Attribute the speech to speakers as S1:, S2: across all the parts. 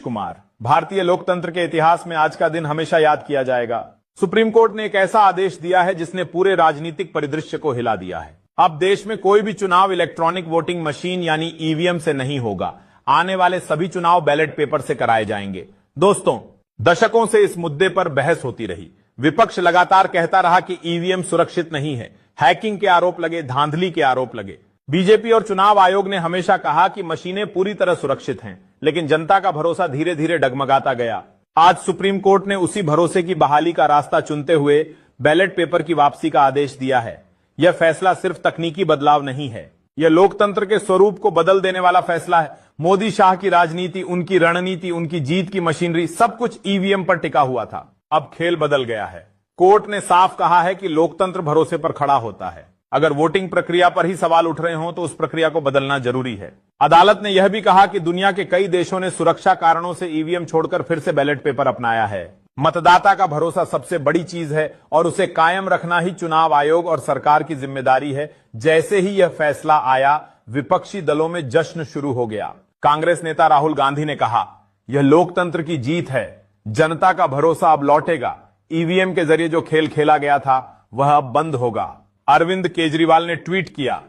S1: कुमार, भारतीय लोकतंत्र के इतिहास में आज का दिन हमेशा याद किया जाएगा। सुप्रीम कोर्ट ने एक ऐसा आदेश दिया है जिसने पूरे राजनीतिक परिदृश्य को हिला दिया है। अब देश में कोई भी चुनाव इलेक्ट्रॉनिक वोटिंग मशीन यानी ईवीएम से नहीं होगा। आने वाले सभी चुनाव बैलेट पेपर से कराए जाएंगे। दोस्तों, दशकों से इस मुद्दे पर बहस होती रही। विपक्ष लगातार कहता रहा कि ईवीएम सुरक्षित नहीं है। हैकिंग के आरोप लगे, धांधली के आरोप लगे। बीजेपी और चुनाव आयोग ने हमेशा कहा कि मशीनें पूरी तरह सुरक्षित हैं, लेकिन जनता का भरोसा धीरे धीरे डगमगाता गया। आज सुप्रीम कोर्ट ने उसी भरोसे की बहाली का रास्ता चुनते हुए बैलेट पेपर की वापसी का आदेश दिया है। यह फैसला सिर्फ तकनीकी बदलाव नहीं है, यह लोकतंत्र के स्वरूप को बदल देने वाला फैसला है। मोदी शाह की राजनीति, उनकी रणनीति, उनकी जीत की मशीनरी, सब कुछ ईवीएम पर टिका हुआ था। अब खेल बदल गया है। कोर्ट ने साफ कहा है कि लोकतंत्र भरोसे पर खड़ा होता है। अगर वोटिंग प्रक्रिया पर ही सवाल उठ रहे हों तो उस प्रक्रिया को बदलना जरूरी है। अदालत ने यह भी कहा कि दुनिया के कई देशों ने सुरक्षा कारणों से ईवीएम छोड़कर फिर से बैलेट पेपर अपनाया है। मतदाता का भरोसा सबसे बड़ी चीज है और उसे कायम रखना ही चुनाव आयोग और सरकार की जिम्मेदारी है। जैसे ही यह फैसला आया, विपक्षी दलों में जश्न शुरू हो गया। कांग्रेस नेता राहुल गांधी ने कहा, यह लोकतंत्र की जीत है, जनता का भरोसा अब लौटेगा। ईवीएम के जरिए जो खेल खेला गया था वह अब बंद होगा। अरविंद केजरीवाल ने ट्वीट किया,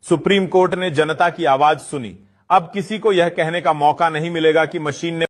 S1: सुप्रीम कोर्ट ने जनता की आवाज सुनी। अब किसी को यह कहने का मौका नहीं मिलेगा कि मशीन ने।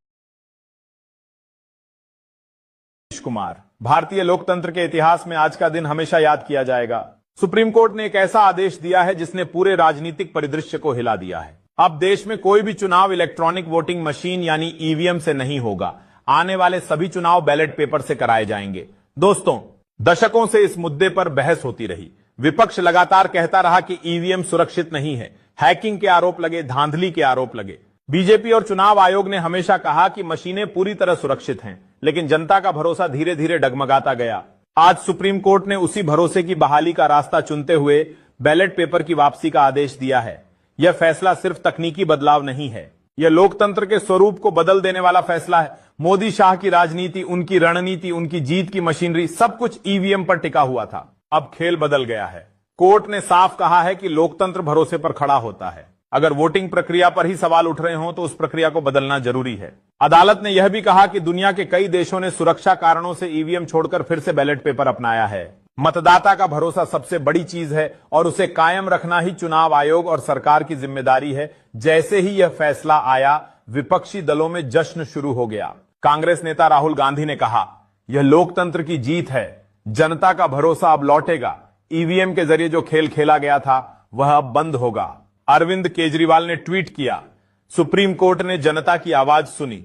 S1: कुमार, भारतीय लोकतंत्र के इतिहास में आज का दिन हमेशा याद किया जाएगा। सुप्रीम कोर्ट ने एक ऐसा आदेश दिया है जिसने पूरे राजनीतिक परिदृश्य को हिला दिया है। अब देश में कोई भी चुनाव इलेक्ट्रॉनिक वोटिंग मशीन यानी ईवीएम से नहीं होगा। आने वाले सभी चुनाव बैलेट पेपर से कराए जाएंगे। दोस्तों, दशकों से इस मुद्दे पर बहस होती रही। विपक्ष लगातार कहता रहा कि ईवीएम सुरक्षित नहीं है। हैकिंग के आरोप लगे, धांधली के आरोप लगे। बीजेपी और चुनाव आयोग ने हमेशा कहा कि मशीनें पूरी तरह सुरक्षित हैं, लेकिन जनता का भरोसा धीरे धीरे डगमगाता गया। आज सुप्रीम कोर्ट ने उसी भरोसे की बहाली का रास्ता चुनते हुए बैलेट पेपर की वापसी का आदेश दिया है। यह फैसला सिर्फ तकनीकी बदलाव नहीं है, यह लोकतंत्र के स्वरूप को बदल देने वाला फैसला है। मोदी शाह की राजनीति, उनकी रणनीति, उनकी जीत की मशीनरी, सब कुछ ईवीएम पर टिका हुआ था। अब खेल बदल गया है। कोर्ट ने साफ कहा है कि लोकतंत्र भरोसे पर खड़ा होता है। अगर वोटिंग प्रक्रिया पर ही सवाल उठ रहे हों तो उस प्रक्रिया को बदलना जरूरी है। अदालत ने यह भी कहा कि दुनिया के कई देशों ने सुरक्षा कारणों से ईवीएम छोड़कर फिर से बैलेट पेपर अपनाया है। मतदाता का भरोसा सबसे बड़ी चीज है और उसे कायम रखना ही चुनाव आयोग और सरकार की जिम्मेदारी है। जैसे ही यह फैसला आया, विपक्षी दलों में जश्न शुरू हो गया। कांग्रेस नेता राहुल गांधी ने कहा, यह लोकतंत्र की जीत है, जनता का भरोसा अब लौटेगा। ईवीएम के जरिए जो खेल खेला गया था वह अब बंद होगा। अरविंद केजरीवाल ने ट्वीट किया, सुप्रीम कोर्ट ने जनता की आवाज सुनी।